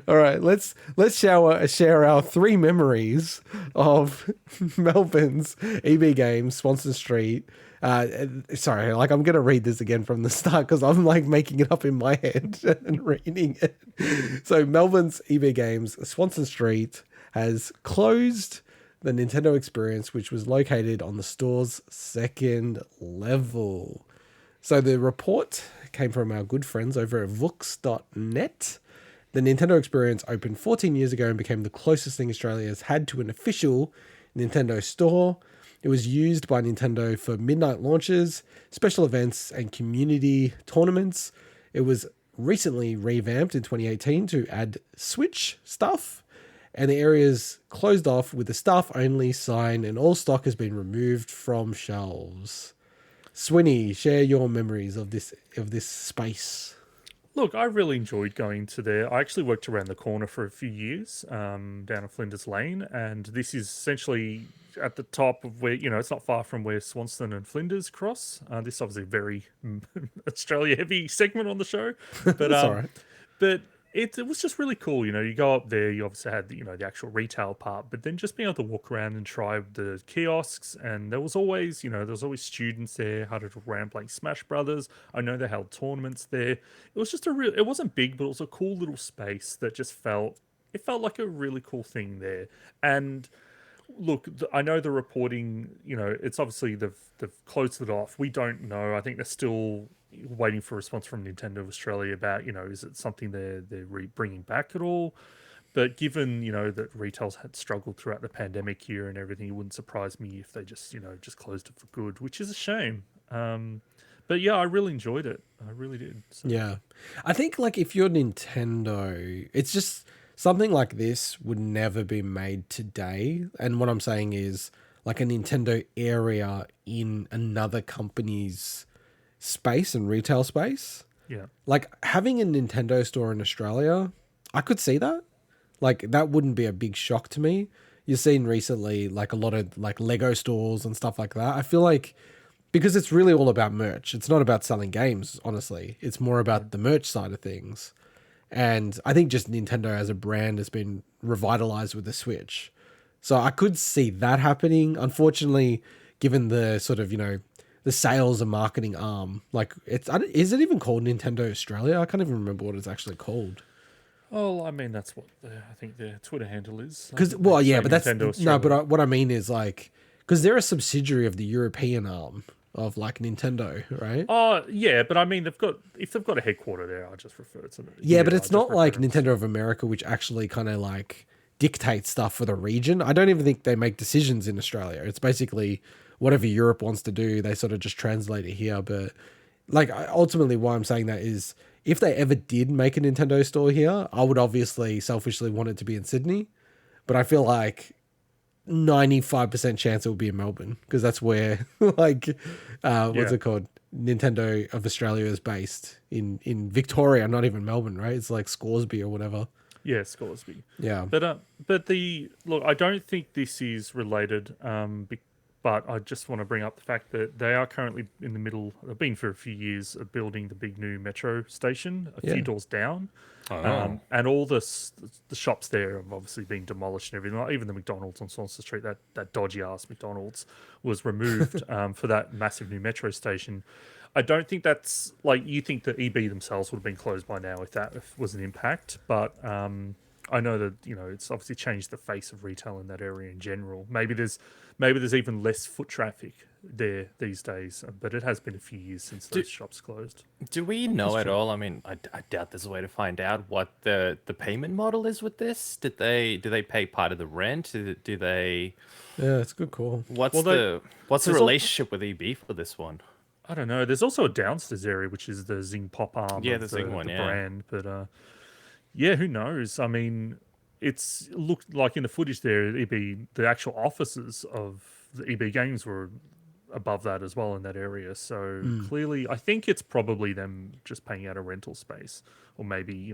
All right, let's share our three memories of Melbourne's EB Games, Swanston Street. Sorry, like I'm gonna read this again from the start because I'm like making it up in my head and reading it. So Melbourne's EB Games, Swanston Street has closed the Nintendo experience, which was located on the store's second level. So the report came from our good friends over at Vooks.net. The Nintendo experience opened 14 years ago and became the closest thing Australia has had to an official Nintendo store. It was used by Nintendo for midnight launches, special events, and community tournaments. It was recently revamped in 2018 to add Switch stuff, and the area's closed off with a staff-only sign, and all stock has been removed from shelves. Swinny, share your memories of this space. Look, I really enjoyed going to there. I actually worked around the corner for a few years, down at Flinders Lane, and this is essentially at the top of where, it's not far from where Swanston and Flinders cross. This is obviously a very Australia heavy segment on the show, but That's all right. but it was just really cool. You go up there, you obviously had the actual retail part, but then just being able to walk around and try the kiosks, and there was always students there, had to around playing Smash Brothers. I know they held tournaments there. It was just it wasn't big, but it was a cool little space that just felt like a really cool thing there. And look, I know the reporting, it's obviously they've closed it off. We don't know. I think they're still waiting for a response from Nintendo Australia about, is it something they're bringing back at all? But given, that retail's had struggled throughout the pandemic year and everything, it wouldn't surprise me if they just closed it for good, which is a shame. But yeah, I really enjoyed it. I really did. So. Yeah. I think like if you're Nintendo, it's just something like this would never be made today. And what I'm saying is like a Nintendo area in another company's space and retail space. Yeah. Like having a Nintendo store in Australia, I could see that. Like that wouldn't be a big shock to me. You've seen recently like a lot of like Lego stores and stuff like that. I feel like because it's really all about merch. It's not about selling games, honestly. It's more about the merch side of things. And I think just Nintendo as a brand has been revitalized with the Switch. So I could see that happening. Unfortunately, given the sort of, the sales and marketing arm, like is it even called Nintendo Australia? I can't even remember what it's actually called. Oh, I mean, that's what I think their Twitter handle is. Because, well, yeah, but that's, Nintendo no, Australia. what I mean is like, because they're a subsidiary of the European arm of like Nintendo, right? Oh, yeah, but I mean, if they've got a headquarter there, I just refer to it. Yeah, but it's not like Nintendo of America, which actually kind of like dictates stuff for the region. I don't even think they make decisions in Australia. It's basically whatever Europe wants to do, they sort of just translate it here. But like ultimately why I'm saying that is if they ever did make a Nintendo store here, I would obviously selfishly want it to be in Sydney. But I feel like 95% chance it will be in Melbourne because that's where like what's it called? Nintendo of Australia is based in Victoria, not even Melbourne, right? It's like Scoresby or whatever. Yeah, Scoresby. Yeah. But the look, I don't think this is related. But I just want to bring up the fact that they are currently in the middle. They've been for a few years of building the big new metro station a few doors down, and all the shops there have obviously been demolished and everything. Like even the McDonald's on Swanston Street, that dodgy ass McDonald's, was removed for that massive new metro station. I don't think that's like you think that EB themselves would have been closed by now if that was an impact, but. I know that it's obviously changed the face of retail in that area in general. Maybe there's even less foot traffic there these days, but it has been a few years since those shops closed. Do we know at all? I mean, I doubt there's a way to find out what the payment model is with this. Do they pay part of the rent? Do they? Yeah, it's a good call. What's the relationship with EB for this one? I don't know. There's also a downstairs area which is the Zing Pop arm of the Zing one, brand, but. Yeah, who knows? I mean, it's looked like in the footage there, the actual offices of the EB Games were above that as well in that area. So clearly, I think it's probably them just paying out a rental space, or maybe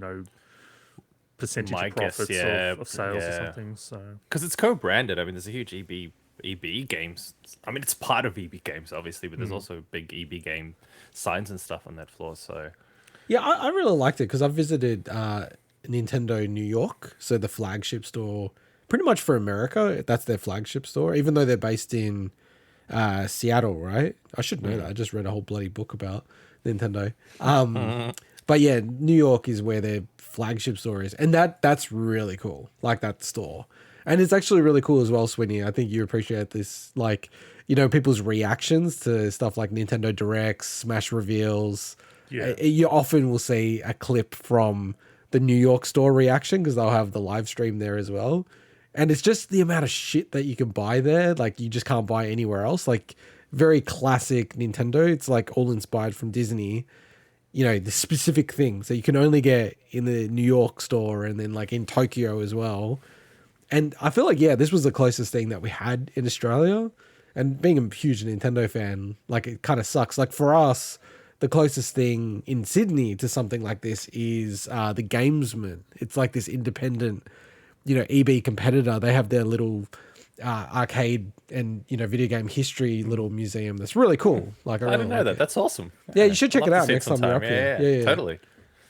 percentage of profits of sales or something. So because it's co-branded, I mean, there's a huge EB Games. I mean, it's part of EB Games, obviously, but there's also big EB Game signs and stuff on that floor. So yeah, I really liked it because I visited. Nintendo New York, so the flagship store, pretty much for America. That's their flagship store, even though they're based in Seattle, right? I should know that. I just read a whole bloody book about Nintendo. But yeah, New York is where their flagship store is, and that's really cool. Like that store, and it's actually really cool as well, Swinny. I think you appreciate this, like, you know, people's reactions to stuff like Nintendo Directs, Smash reveals. Yeah. You often will see a clip from the New York store reaction because they'll have the live stream there as well. And it's just the amount of shit that you can buy there. Like, you just can't buy anywhere else. Like, very classic Nintendo. It's like all inspired from Disney. You know, the specific things that you can only get in the New York store and then like in Tokyo as well. And I feel like, yeah, this was the closest thing that we had in Australia. And being a huge Nintendo fan, like, it kind of sucks. Like, for us, the closest thing in Sydney to something like this is the Gamesman. It's like this independent, you know, EB competitor. They have their little arcade and, you know, video game history little museum that's really cool. Like, I didn't know that. That's awesome. Yeah, you should check I'd it love out to see next time you're up here. Yeah, totally.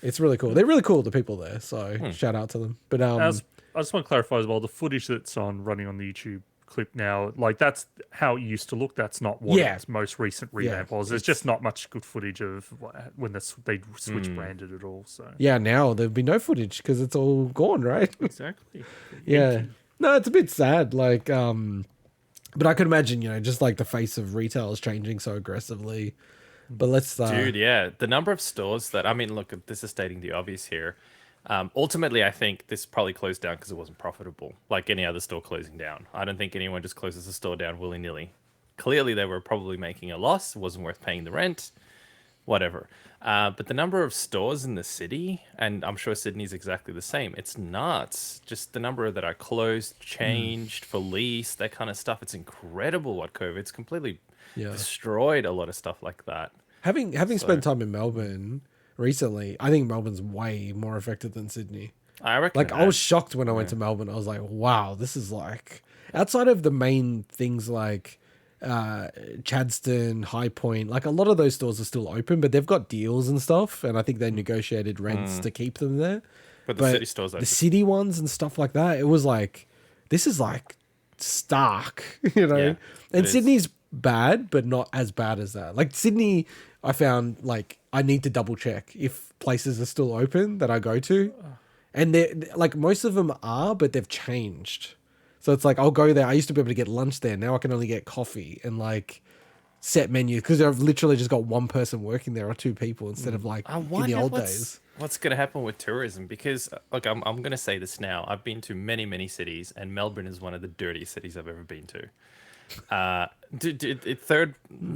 It's really cool. They're really cool, the people there. So shout out to them. But I just want to clarify as well, the footage that's on running on the YouTube clip now, like, that's how it used to look. That's not what its most recent revamp was. There's just not much good footage of when they switch branded at all. So yeah, now there'll be no footage because it's all gone, right? exactly. Yeah. No, it's a bit sad. Like, but I could imagine, you know, just like the face of retail is changing so aggressively. But let's Dude, yeah, the number of stores that, I mean, look, this is stating the obvious here. Ultimately, I think this probably closed down because it wasn't profitable, like any other store closing down. I don't think anyone just closes a store down willy-nilly. Clearly, they were probably making a loss. It wasn't worth paying the rent, whatever. But the number of stores in the city, and I'm sure Sydney's exactly the same, it's nuts. Just the number that are closed, changed for lease, that kind of stuff. It's incredible what COVID's completely destroyed a lot of stuff like that. Having spent time in Melbourne recently, I think Melbourne's way more affected than Sydney. I reckon. Like, I was shocked when I went to Melbourne. I was like, wow, this is like, outside of the main things like Chadstone, High Point, like, a lot of those stores are still open, but they've got deals and stuff, and I think they negotiated rents to keep them there. But the city stores, the city ones and stuff like that, it was like, this is like stark, you know. Yeah, and Sydney's bad, but not as bad as that. Like, Sydney, I found, like, I need to double check if places are still open that I go to, and they're like, most of them are, but they've changed. So it's like, I'll go there. I used to be able to get lunch there. Now I can only get coffee and like set menus because I've literally just got one person working there or two people instead of like in the old days. What's going to happen with tourism? Because, look, I'm going to say this now. I've been to many, many cities, and Melbourne is one of the dirtiest cities I've ever been to.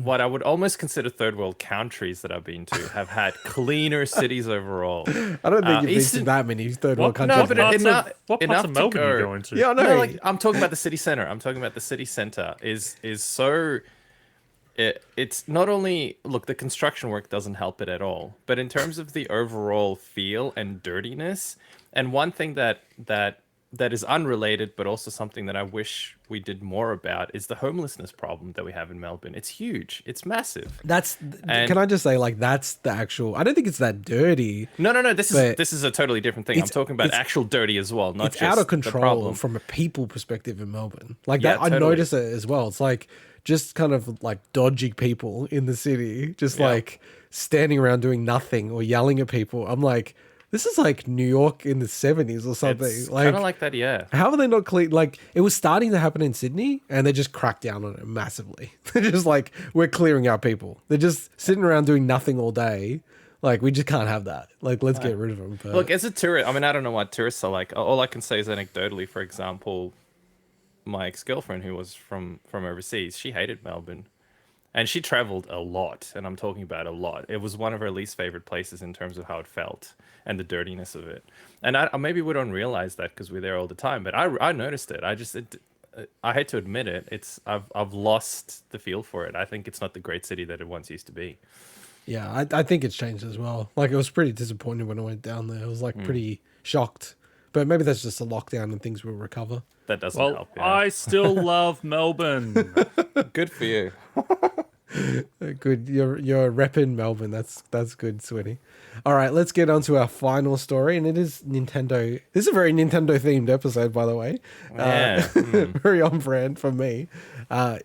What I would almost consider third world countries that I've been to have had cleaner cities overall. I don't think you've been to that many third world countries. No, but what parts of Melbourne are you going to? Yeah, I know. No, like, I'm talking about the city center. I'm talking about the city center is so. It's not only, look, the construction work doesn't help it at all, but in terms of the overall feel and dirtiness, and one thing that is unrelated, but also something that I wish we did more about, is the homelessness problem that we have in Melbourne. It's huge. It's massive. Can I just say, like, that's the actual, I don't think it's that dirty. No. This is a totally different thing. I'm talking about actual dirty as well, not it's just out of the control problem. from a people perspective in Melbourne. Like, Yeah, that, I totally. notice it as well. It's like just kind of like dodgy people in the city, just like standing around doing nothing or yelling at people. I'm like, this is like New York in the 70s or something. It's like, kind of like that, yeah. how are they not clean? Like, it was starting to happen in Sydney, and they just cracked down on it massively. They're just like, we're clearing out people. They're just sitting around doing nothing all day. Like, we just can't have that. Like, let's get rid of them. But Look, as a tourist, I mean, I don't know what tourists are like. All I can say is anecdotally, for example, my ex-girlfriend who was from overseas, she hated Melbourne. And she traveled a lot, and I'm talking about a lot. It was one of her least favorite places in terms of how it felt and the dirtiness of it. And maybe we don't realize that because we're there all the time, but I noticed it. I hate to admit it. I've lost the feel for it. I think it's not the great city that it once used to be. yeah, I think it's changed as well. Like, it was pretty disappointing when I went down there. I was like pretty shocked. But maybe that's just a lockdown and things will recover. That doesn't Well, help. Yeah. I still love Melbourne. Good for you. Good. You're repping Melbourne. That's good, Swinny. All right, let's get on to our final story, and it is Nintendo. This is a very Nintendo themed episode, by the way. Yeah. Very on brand from me. So